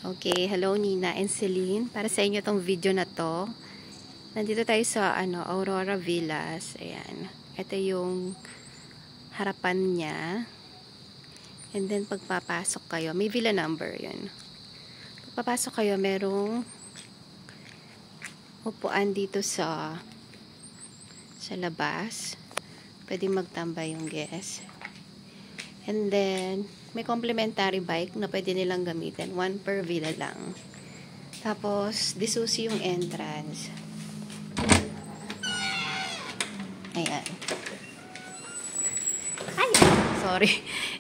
Okay, hello Nina and Celine. Para sa inyo tong video na to. Nandito tayo sa Aurora Villas. Ayan. Ito yung harapan niya. And then pagpapasok kayo, may villa number 'yun. Pagpapasok kayo, merong upuan dito sa labas. Pwede magtambay yung guest. And then may complimentary bike na pwede nilang gamitin. 1 per villa lang. Tapos, disusi yung entrance. Ayan. Ay! Sorry.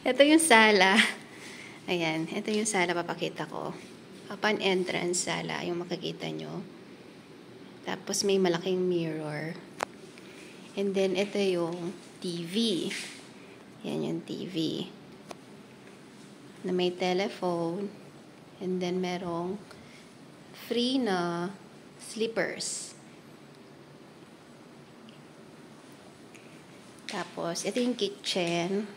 Ito yung sala. Ayan. Ito yung sala. Papakita ko. Upon entrance, sala. Yung makikita nyo. Tapos, may malaking mirror. And then, ito yung TV. Yan yung TV. Na may telephone. And then, merong free na slippers. Tapos, ito yung kitchen.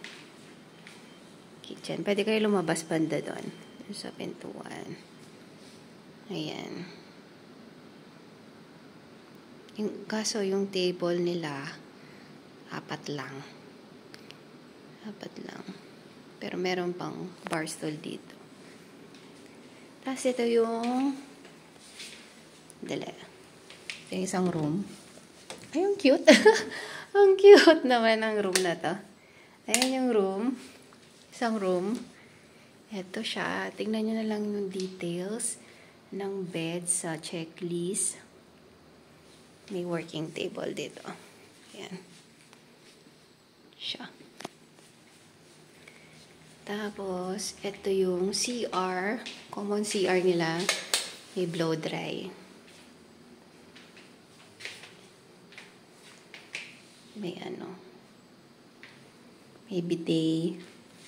Kitchen. Pwede kayo lumabas banda doon. Sa pintuan. Ayan. Kaso, yung table nila, 4 lang. 4 lang. Pero meron pang bar stool dito. Tapos ito yung ito yung isang room. Ay, ang cute. Ang cute naman ang room na to. Ayan yung room. Isang room. Ito siya. Tingnan nyo na lang yung details ng bed sa checklist. May working table dito. Ayan. Siya. Tapos, ito yung CR. Common CR nila. May blow dry. May may bidet.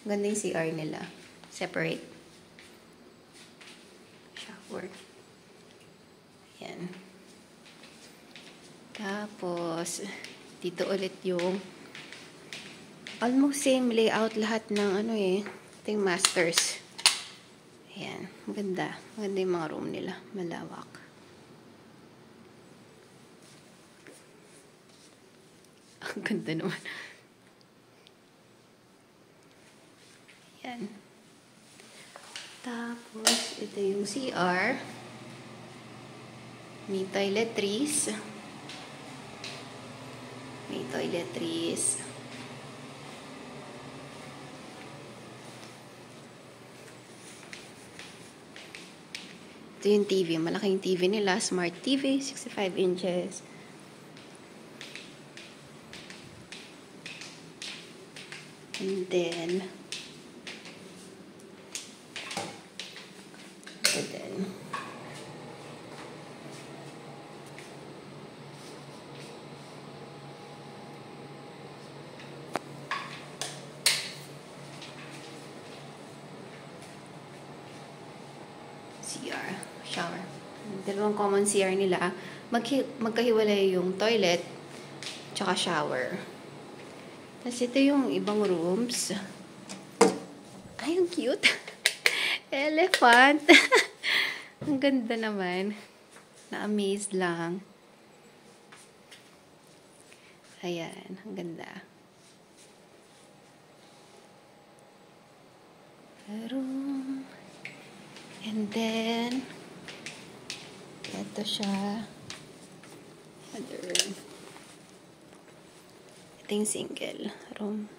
Ganda yung CR nila. Separate. Shower. Ayan. Tapos, dito ulit yung almost same layout lahat ng ito yung masters. Ayan. Maganda. Maganda yung mga room nila. Malawak. Ang ganda naman. Ayan. Tapos, ito yung CR. May toiletries. May toiletries. Ito yung TV. Malaking TV nila. Smart TV. 65 inches. And then, CR, shower. Dalawang common CR nila. Magkahiwalay yung toilet tsaka shower. Tapos ito yung ibang rooms. Ay, ang cute. Elephant. Ang ganda naman. Na-amaze lang. Ayan, ang ganda. Room. And then, ito siya. Other room. Ito yung single room.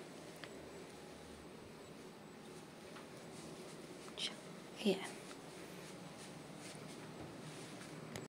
Ayan.